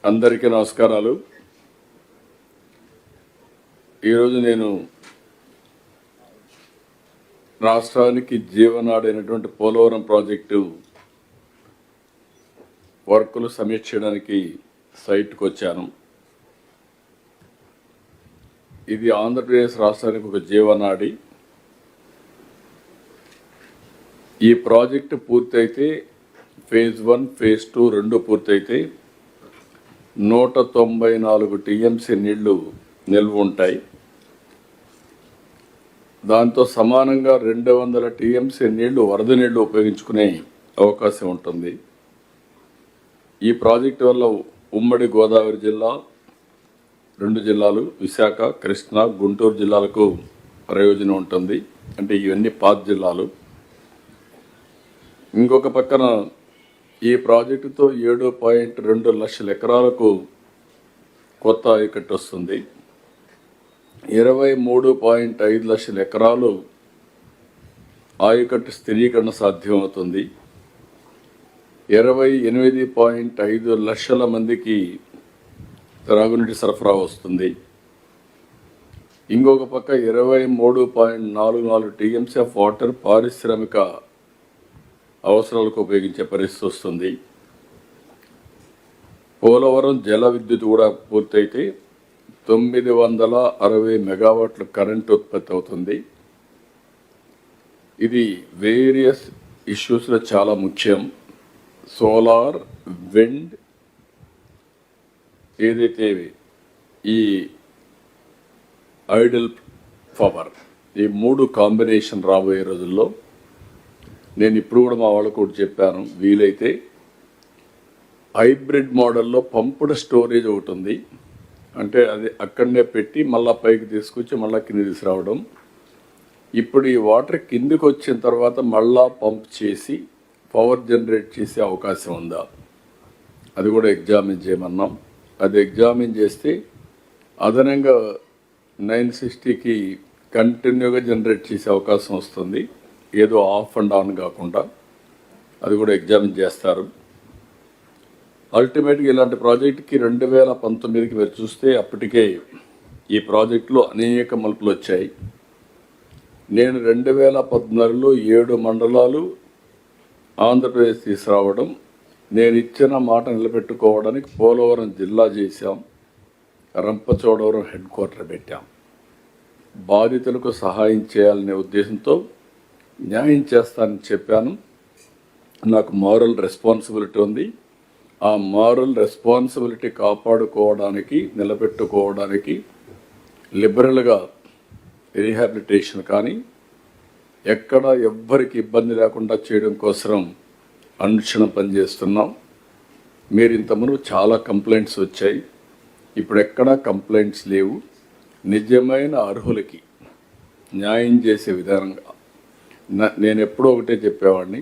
అందరికీ నమస్కారాలు. ఈరోజు నేను రాష్ట్రానికి జీవనాడైనటువంటి పోలవరం ప్రాజెక్టు వర్కులు సమీక్షించడానికి సైట్కి వచ్చాను. ఇది ఆంధ్రప్రదేశ్ రాష్ట్రానికి ఒక జీవనాడి. ఈ ప్రాజెక్టు పూర్తయితే ఫేజ్ 1, ఫేజ్ 2 రెండు పూర్తయితే 194 టీఎంసీ నీళ్లు నిల్వ ఉంటాయి. దాంతో సమానంగా 200 టీఎంసీ నీళ్లు వరద నీళ్లు ఉపయోగించుకునే అవకాశం ఉంటుంది. ఈ ప్రాజెక్టు వల్ల ఉమ్మడి గోదావరి జిల్లా, 2 జిల్లాలు విశాఖ, కృష్ణా, గుంటూరు జిల్లాలకు ప్రయోజనం ఉంటుంది. అంటే ఇవన్నీ పాత జిల్లాలు. ఇంకొక పక్కన ఈ ప్రాజెక్టుతో 7.2 లక్షల ఎకరాలకు కొత్త ఆయకట్టు వస్తుంది. 23.5 లక్షల ఎకరాలు ఆయకట్టు స్థిరీకరణ సాధ్యమవుతుంది. 28.5 లక్షల మందికి త్రాగునీటి సరఫరా వస్తుంది. ఇంకొక పక్క 23.44 టీఎంసీ ఆఫ్ వాటర్ పారిశ్రామిక అవసరాలకు ఉపయోగించే పరిస్థితి వస్తుంది. పోలవరం జల విద్యుత్ కూడా పూర్తయితే 960 మెగావాట్ల కరెంటు ఉత్పత్తి అవుతుంది. ఇది వేరియస్ ఇష్యూస్లో చాలా ముఖ్యం. సోలార్, విండ్, ఏదైతే ఈ ఐడల్ పవర్, ఈ 3 కాంబినేషన్ రాబోయే రోజుల్లో నేను ఇప్పుడు కూడా మా వాళ్ళకు కూడా చెప్పాను, వీలైతే హైబ్రిడ్ మోడల్లో పంపుడ్ స్టోరేజ్ ఒకటి ఉంది. అంటే అది అక్కడనే పెట్టి మళ్ళీ పైకి తీసుకొచ్చి మళ్ళీ కింద తీసుకురావడం. ఇప్పుడు ఈ వాటర్ కిందికి వచ్చిన తర్వాత మళ్ళా పంప్ చేసి పవర్ జనరేట్ చేసే అవకాశం ఉందా, అది కూడా ఎగ్జామిన్ చేయమన్నాం. అది ఎగ్జామిన్ చేస్తే అదనంగా 960కి కంటిన్యూగా జనరేట్ చేసే అవకాశం వస్తుంది. ఏదో ఆఫ్ అండ్ ఆన్ కాకుండా అది కూడా ఎగ్జామిన్ చేస్తారు. అల్టిమేట్గా ఇలాంటి ప్రాజెక్టుకి 2019కి మీరు చూస్తే అప్పటికే ఈ ప్రాజెక్టులో అనేక మలుపులు వచ్చాయి. నేను 2014లో 7 మండలాలు ఆంధ్రప్రదేశ్ తీసుకురావడం, నేను ఇచ్చిన మాట నిలబెట్టుకోవడానికి పోలవరం జిల్లా చేశాం, రంపచోడవరం హెడ్ క్వార్టర్ పెట్టాం. బాధితులకు సహాయం చేయాలనే ఉద్దేశంతో న్యాయం చేస్తానని చెప్పాను. నాకు మారల్ రెస్పాన్సిబిలిటీ ఉంది. ఆ మారల్ రెస్పాన్సిబిలిటీ కాపాడుకోవడానికి, నిలబెట్టుకోవడానికి లిబరల్గా రీహాబిలిటేషన్ కానీ ఎక్కడ ఎవ్వరికి ఇబ్బంది లేకుండా చేయడం కోసం అనుక్షణం పనిచేస్తున్నాం. మీరు ఇంతకుముందు చాలా కంప్లైంట్స్ వచ్చాయి, ఇప్పుడు ఎక్కడా కంప్లైంట్స్ లేవు. నిజమైన అర్హులకి న్యాయం చేసే విధానంగా నేను ఎప్పుడూ ఒకటే చెప్పేవాడిని,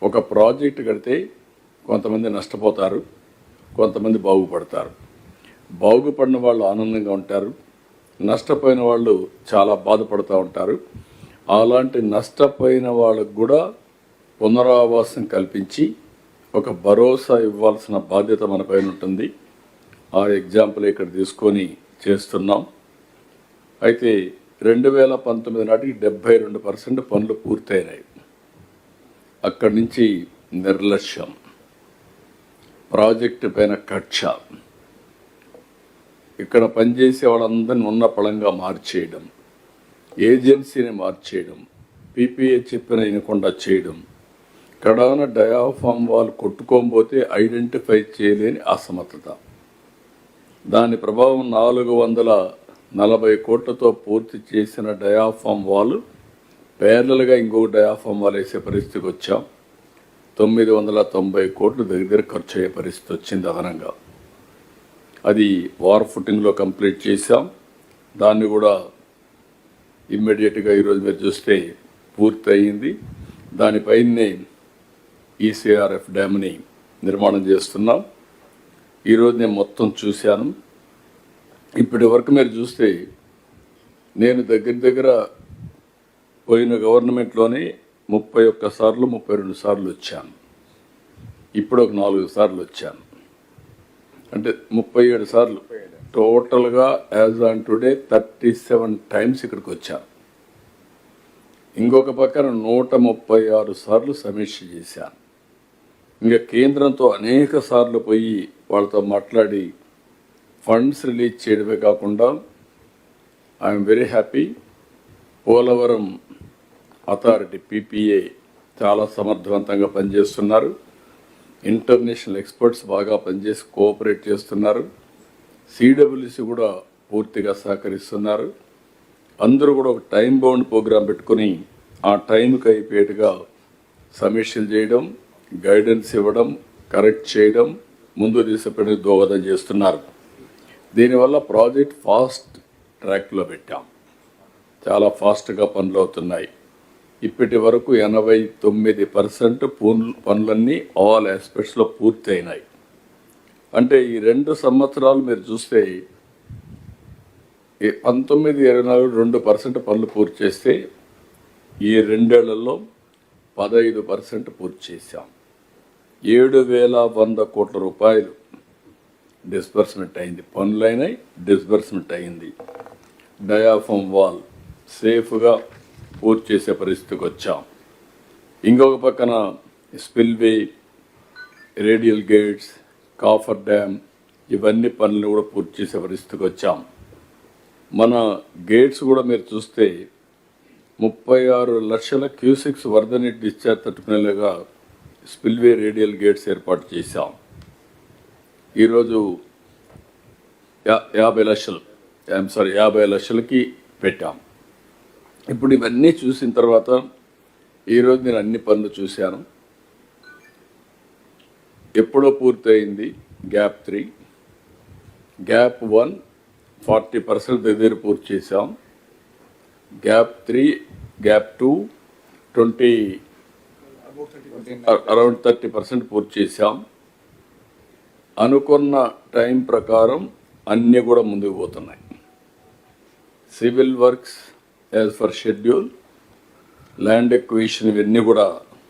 ఒక ప్రాజెక్ట్ కడితే కొంతమంది నష్టపోతారు, కొంతమంది బాగుపడతారు. బాగుపడిన వాళ్ళు ఆనందంగా ఉంటారు, నష్టపోయిన వాళ్ళు చాలా బాధపడుతూ ఉంటారు. అలాంటి నష్టపోయిన వాళ్ళకు కూడా పునరావాసం కల్పించి ఒక భరోసా ఇవ్వాల్సిన బాధ్యత మన పైన ఉంటుంది. ఆ ఎగ్జాంపుల్ ఇక్కడ తీసుకొని చేస్తున్నాం. అయితే 2019 నాటికి 72% పనులు పూర్తయినాయి. అక్కడి నుంచి నిర్లక్ష్యం, ప్రాజెక్టు పైన కక్ష, ఇక్కడ పనిచేసే వాళ్ళందరినీ ఉన్న పళంగా మార్చేయడం, ఏజెన్సీని మార్చేయడం, పీపీఏ చెప్పిన వినకుండా చేయడం, కడాన డయాఫామ్ వాళ్ళు కొట్టుకోకపోతే ఐడెంటిఫై చేయలేని అసమర్థత. దాని ప్రభావం 440 కోట్లతో పూర్తి చేసిన డయాఫామ్ వాల్ పేర్లలుగా ఇంకొక డయాఫామ్ వాల్ వేసే పరిస్థితికి వచ్చాం. 990 కోట్లు దగ్గర ఖర్చు అయ్యే పరిస్థితి వచ్చింది అదనంగా. అది వార్ ఫుటింగ్లో కంప్లీట్ చేశాం. దాన్ని కూడా ఇమ్మీడియట్గా ఈరోజు మీరు చూస్తే పూర్తి అయ్యింది. దానిపైనే ఈసీఆర్ఎఫ్ డ్యామ్ని నిర్మాణం చేస్తున్నాం. ఈరోజు నేను మొత్తం చూశాను. ఇప్పటి వరకు మీరు చూస్తే నేను దగ్గర పోయిన గవర్నమెంట్లోనే 31 సార్లు 32 సార్లు వచ్చాను. ఇప్పుడు ఒక 4 సార్లు వచ్చాను. అంటే 37 సార్లు టోటల్గా యాజ్ ఆన్ టుడే 37 టైమ్స్ ఇక్కడికి వచ్చాను. ఇంకొక పక్కన 136 సార్లు సమీక్ష చేశాను. ఇంకా కేంద్రంతో అనేక సార్లు పోయి వాళ్ళతో మాట్లాడి ఫండ్స్ రిలీజ్ చేయడమే కాకుండా I'm very happy. Polavaram authority PPA చాలా సమర్థవంతంగా పనిచేస్తున్నారు. ఇంటర్నేషనల్ ఎక్స్పర్ట్స్ బాగా పనిచేసి కోఆపరేట్ చేస్తున్నారు. CWC కూడా పూర్తిగా సహకరిస్తున్నారు. అందరూ కూడా ఒక టైం బౌండ్ ప్రోగ్రాం పెట్టుకుని ఆ టైంకి అయిపోయేట్టుగా సమీక్షలు చేయడం, గైడెన్స్ ఇవ్వడం, కరెక్ట్ చేయడం, ముందు తీసుకుని దోహదం చేస్తున్నారు. దీనివల్ల ప్రాజెక్ట్ ఫాస్ట్ ట్రాక్లో పెట్టాం. చాలా ఫాస్ట్గా పనులు అవుతున్నాయి. ఇప్పటి వరకు 89% పనులన్నీ ఆల్ ఆస్పెక్ట్స్లో పూర్తి అయినాయి. అంటే ఈ 2 సంవత్సరాలు మీరు చూస్తే 19-24 2% పనులు పూర్తి చేస్తే ఈ 2 ఏళ్లలో 15% పూర్తి చేశాం. 7,100 కోట్ల రూపాయలు డిస్బర్స్మెంట్ అయింది. పనులైనాయి, డిస్బర్స్మెంట్ అయింది. డయాఫామ్ వాల్ సేఫ్గా పూర్తి చేసే పరిస్థితికి వచ్చాం. ఇంకొక పక్కన spillway, radial gates, coffer dam ఇవన్నీ పనులు కూడా పూర్తి చేసే పరిస్థితికి వచ్చాం. మన గేట్స్ కూడా మీరు చూస్తే 36 లక్షల క్యూసిక్స్ వరద నీటి డిశ్చార్జ్ తట్టుకునేలాగా స్పిల్వే రేడియల్ గేట్స్ ఏర్పాటు చేశాం. ఈరోజు 50 లక్షలకి పెట్టాం. ఇప్పుడు ఇవన్నీ చూసిన తర్వాత ఈరోజు నేను అన్ని పనులు చూశాను. ఎప్పుడో పూర్తయింది గ్యాప్ 3, గ్యాప్ 1 40% దగ్గర పూర్తి చేశాం. గ్యాప్ 3, గ్యాప్ 2 అరౌండ్ 30% పూర్తి చేశాం. అనుకున్న టైం ప్రకారం అన్నీ కూడా ముందుకు పోతున్నాయి. Civil works as for schedule, land acquisition ఇవన్నీ కూడా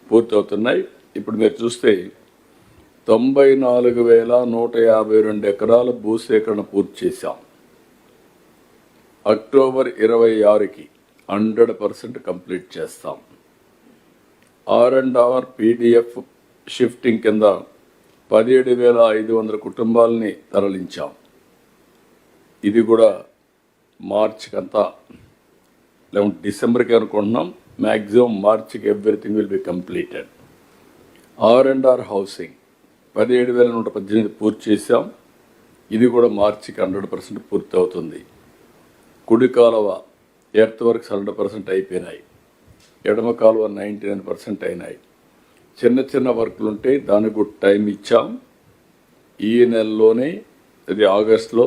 పూర్తి అవుతున్నాయి. ఇప్పుడు మీరు చూస్తే 94,152 ఎకరాల భూసేకరణ పూర్తి చేశాం. అక్టోబర్ 26కి 100% కంప్లీట్ చేస్తాం. R&R PDF షిఫ్టింగ్ కింద 17,500 కుటుంబాలని తరలించాం. ఇది కూడా మార్చికి అంతా లేకుంటే డిసెంబర్కి అనుకుంటున్నాం. మ్యాక్సిమం మార్చికి everything will be completed. R&R housing 17,118 పూర్తి చేశాం. ఇది కూడా మార్చికి 100% పూర్తి అవుతుంది. కుడి కాలువ ఎర్త్ వర్క్స్ 100% అయిపోయినాయి. ఎడమ కాలువ 99% అయినాయి. చిన్న చిన్న వర్క్లు ఉంటే దానికి కూడా టైం ఇచ్చాం. ఈ నెలలోనే ఇది ఆగస్టులో,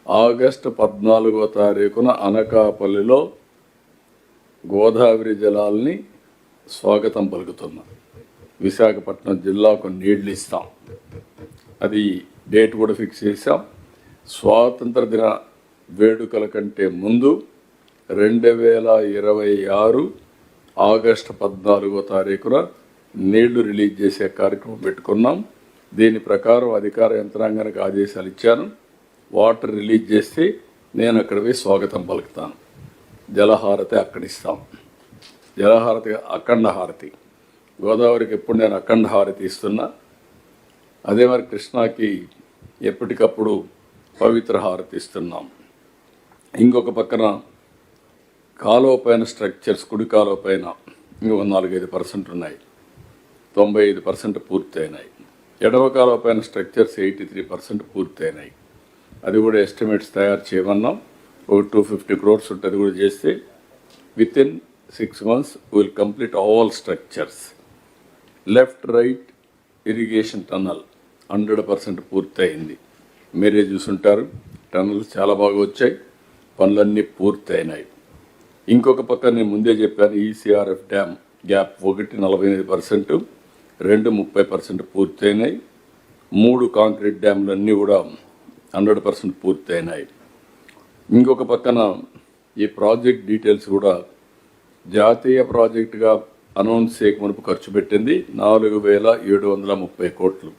ఆగస్టు 14వ తారీఖున అనకాపల్లిలో గోదావరి జలాల్ని స్వాగతం పలుకుతున్నాం. విశాఖపట్నం జిల్లాకు నీళ్లు ఇస్తాం. అది డేట్ కూడా ఫిక్స్ చేశాం. స్వాతంత్ర దిన వేడుకల కంటే ముందు 2026 ఆగస్టు 14వ తారీఖున నీళ్లు రిలీజ్ చేసే కార్యక్రమం పెట్టుకున్నాం. దీని ప్రకారం అధికార యంత్రాంగానికి ఆదేశాలు ఇచ్చాను. వాటర్ రిలీజ్ చేస్తే నేను అక్కడ పోయి స్వాగతం పలుకుతాను. జలహారతి అక్కడిస్తాం. జలహారతి అఖండ హారతి. గోదావరికి ఎప్పుడు నేను అఖండ హారతి ఇస్తున్నా. అదే మరి కృష్ణాకి ఎప్పటికప్పుడు పవిత్ర హారతి ఇస్తున్నాం. ఇంకొక పక్కన కాలువ పైన స్ట్రక్చర్స్, కుడి కాలువ పైన ఇంకొక 4-5% ఉన్నాయి. 95% పూర్తయినాయి. ఎడమ కాలువ పైన స్ట్రక్చర్స్ 83% పూర్తయినాయి. అది కూడా ఎస్టిమేట్స్ తయారు చేయమన్నాం. ఒక 250 crores ఉంటుంది. అది కూడా చేస్తే within 6 months will complete all structures. Left right irrigation tunnel 100% పూర్తయింది. మీరే చూసుంటారు. టన్నల్స్ చాలా బాగా వచ్చాయి. పనులన్నీ పూర్తయినాయి. ఇంకొక పక్క నేను ముందే చెప్పాను, ECRF డ్యామ్ గ్యాప్ 1 48%, 2 30% పూర్తయినాయి. 3 కాంక్రీట్ డ్యామ్లన్నీ కూడా 100% పూర్తయినాయి. ఇంకొక పక్కన ఈ ప్రాజెక్ట్ డీటెయిల్స్ కూడా జాతీయ ప్రాజెక్టుగా అనౌన్స్ చేయకమునుపు ఖర్చు పెట్టింది 4,730 కోట్లు.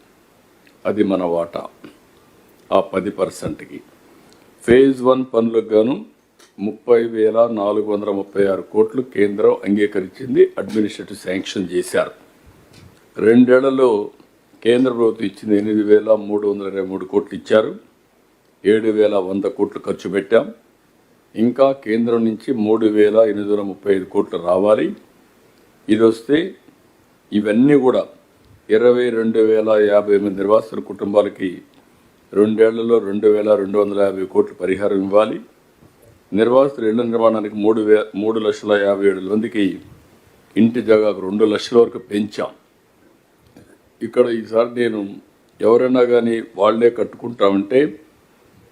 అది మన వాటా. ఆ 10%కి. ఫేజ్ 1 పనులకు గాను 30,436 కోట్లు కేంద్రం అంగీకరించింది, అడ్మినిస్ట్రేటివ్ శాంక్షన్ చేశారు. 2 ఏళ్లలో కేంద్ర ప్రభుత్వం ఇచ్చింది 8,323 కోట్లు ఇచ్చారు. 7,100 కోట్లు ఖర్చు పెట్టాం. ఇంకా కేంద్రం నుంచి 3,835 కోట్లు రావాలి. ఇది వస్తే ఇవన్నీ కూడా 22,058 నిర్వాసితుల కుటుంబాలకి 2 ఏళ్లలో 2,250 కోట్లు పరిహారం ఇవ్వాలి. నిర్వాసితుల ఇళ్ల నిర్మాణానికి 3,57,000 మందికి ఇంటి జాగాకు 2 లక్షల వరకు పెంచాం. ఇక్కడ ఈసారి నేను ఎవరైనా కానీ వాళ్ళే కట్టుకుంటామంటే,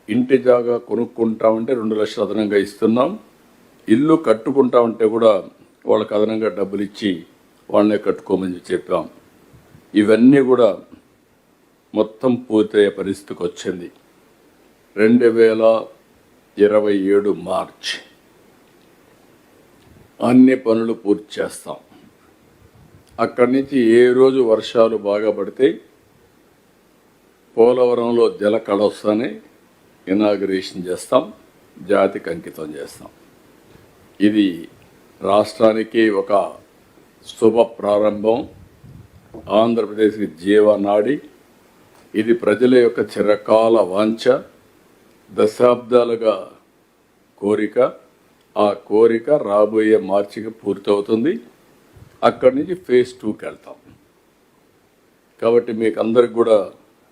ఇంటి జాగా కొనుక్కుంటామంటే 2 లక్షలు అదనంగా ఇస్తున్నాం. ఇల్లు కట్టుకుంటామంటే కూడా వాళ్ళకి అదనంగా డబ్బులు ఇచ్చి వాళ్ళనే కట్టుకోమని చెప్పాం. ఇవన్నీ కూడా మొత్తం పూర్తయ్యే పరిస్థితికి వచ్చింది. 2027 మార్చ్ అన్ని పనులు పూర్తి చేస్తాం. అక్కడి నుంచి ఏ రోజు వర్షాలు బాగా పడితే పోలవరంలో జలకళ వస్తానే ఇనాగరేషన్ చేస్తాం, జాతికి అంకితం చేస్తాం. ఇది రాష్ట్రానికి ఒక శుభ ప్రారంభం, ఆంధ్రప్రదేశ్కి జీవనాడి. ఇది ప్రజల యొక్క చిరకాల వాంఛ, దశాబ్దాలుగా కోరిక. ఆ కోరిక రాబోయే మార్చికి పూర్తవుతుంది. అక్కడి నుంచి ఫేజ్ 2కి వెళ్తాం. కాబట్టి మీకు అందరికి కూడా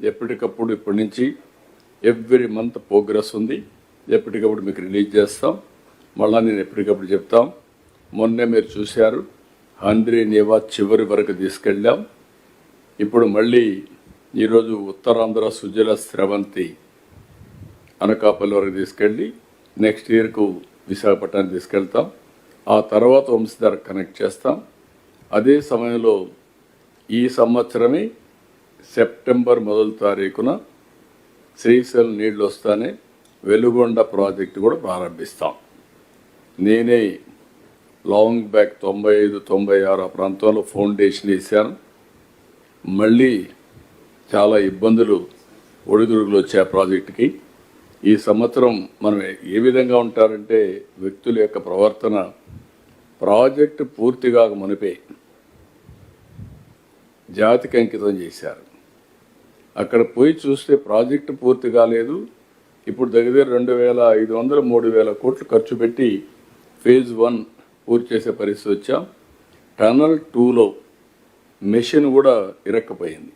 ఎప్పటికప్పుడు ఇప్పటి నుంచి ఎవ్రీ మంత్ ప్రోగ్రెస్ ఉంది. ఎప్పటికప్పుడు మీకు రిలీజ్ చేస్తాం. మళ్ళీ నేను ఎప్పటికప్పుడు చెప్తాం. మొన్నే మీరు చూశారు, హంద్రీనేవా చివరి వరకు తీసుకెళ్ళాం. ఇప్పుడు మళ్ళీ ఈరోజు ఉత్తరాంధ్ర సుజల స్రవంతి అనకాపల్లి వరకు తీసుకెళ్ళి నెక్స్ట్ ఇయర్కు విశాఖపట్నానికి తీసుకెళ్తాం. ఆ తర్వాత వంశధార కనెక్ట్ చేస్తాం. అదే సమయంలో ఈ సంవత్సరమే సెప్టెంబర్ 1వ తారీఖున శ్రీశైలం నీళ్ళు వస్తానే వెలుగొండ ప్రాజెక్టు కూడా ప్రారంభిస్తాం. నేనే లాంగ్ బ్యాక్ 95-96 ఆ ప్రాంతంలో ఫౌండేషన్ వేశాను. మళ్ళీ చాలా ఇబ్బందులు ఒడిదుడుకులు వచ్చే ఆ ప్రాజెక్టుకి. ఈ సంవత్సరం మనం ఏ విధంగా ఉంటారంటే, వ్యక్తుల యొక్క ప్రవర్తన ప్రాజెక్టు పూర్తిగా మునిపే జాతికి అంకితం చేశారు. అక్కడ పోయి చూస్తే ప్రాజెక్టు పూర్తి కాలేదు. ఇప్పుడు దగ్గర 2,500-3,000 కోట్లు ఖర్చు పెట్టి ఫేజ్ 1 పూర్తి చేసే పరిస్థితి వచ్చాం. టనల్ 2లో మెషిన్ కూడా ఇరక్కపోయింది.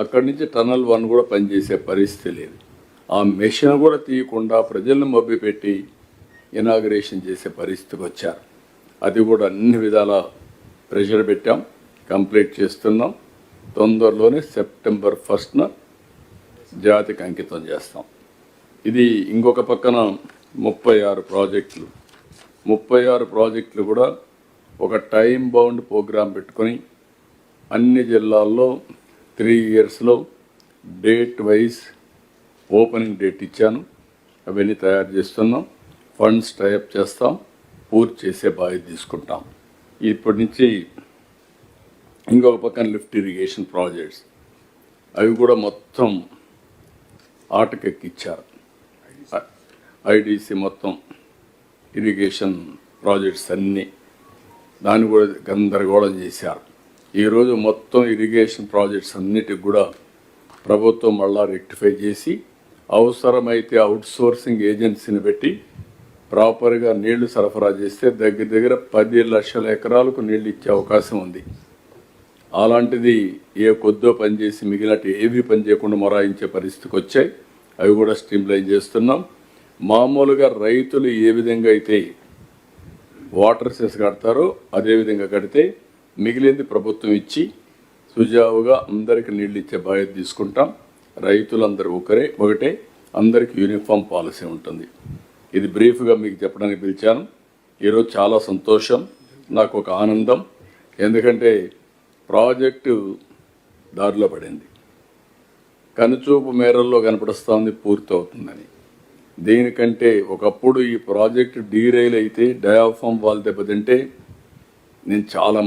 అక్కడి నుంచి టనల్ 1 కూడా పనిచేసే పరిస్థితి లేదు. ఆ మెషిన్ కూడా తీయకుండా ప్రజలను మభ్యపెట్టి ఇనాగరేషన్ చేసే పరిస్థితికి వచ్చారు. అది కూడా అన్ని విధాల ప్రెషర్ పెట్టాం, కంప్లీట్ చేస్తున్నాం. తొందరలోనే సెప్టెంబర్ 1న జాతికి అంకితం చేస్తాం. ఇది ఇంకొక పక్కన 36 ప్రాజెక్టులు. 36 ప్రాజెక్టులు కూడా ఒక టైం బౌండ్ ప్రోగ్రాం పెట్టుకొని అన్ని జిల్లాల్లో 3 ఇయర్స్లో డేట్ వైజ్ ఓపెనింగ్ డేట్ ఇచ్చాను. అవన్నీ తయారు చేస్తున్నాం. ఫండ్స్ టైప్ చేస్తాం, పూర్తి చేసే బాధ్యత తీసుకుంటాం. ఇప్పటి నుంచి ఇంకొక పక్కన లిఫ్ట్ ఇరిగేషన్ ప్రాజెక్ట్స్, అవి కూడా మొత్తం ఆటకెక్కిచ్చారు. ఐడిసి మొత్తం ఇరిగేషన్ ప్రాజెక్ట్స్ అన్నీ దాన్ని కూడా గందరగోళం చేశారు. ఈరోజు మొత్తం ఇరిగేషన్ ప్రాజెక్ట్స్ అన్నిటికి కూడా ప్రభుత్వం మళ్ళా రెక్టిఫై చేసి అవసరమైతే అవుట్సోర్సింగ్ ఏజెన్సీని పెట్టి ప్రాపర్గా నీళ్లు సరఫరా చేస్తే దగ్గర 10 లక్షల ఎకరాలకు నీళ్ళు ఇచ్చే అవకాశం ఉంది. అలాంటిది ఏ కొద్దో పనిచేసి మిగిలినట్టు ఏవి పని చేయకుండా మొరాయించే పరిస్థితికి వచ్చాయి. అవి కూడా స్ట్రీమ్లైన్ చేస్తున్నాం. మామూలుగా రైతులు ఏ విధంగా అయితే వాటర్ సెస్ కడతారో అదేవిధంగా కడితే మిగిలింది ప్రభుత్వం ఇచ్చి సుజావుగా అందరికీ నీళ్ళు ఇచ్చే బాధ్యత తీసుకుంటాం. రైతులందరూ ఒకటే, అందరికీ యూనిఫామ్ పాలసీ ఉంటుంది. ఇది బ్రీఫ్గా మీకు చెప్పడానికి పిలిచాను. ఈరోజు చాలా సంతోషం, నాకు ఒక ఆనందం. ఎందుకంటే ప్రాజెక్టు దారిలో పడింది, కనుచూపు మేరల్లో కనపడుస్తుంది, పూర్తి అవుతుందని. దీనికంటే ఒకప్పుడు ఈ ప్రాజెక్టు డీరైల్ అయితే డయాఫామ్ వాల్ దెబ్బతింటే నేను చాలా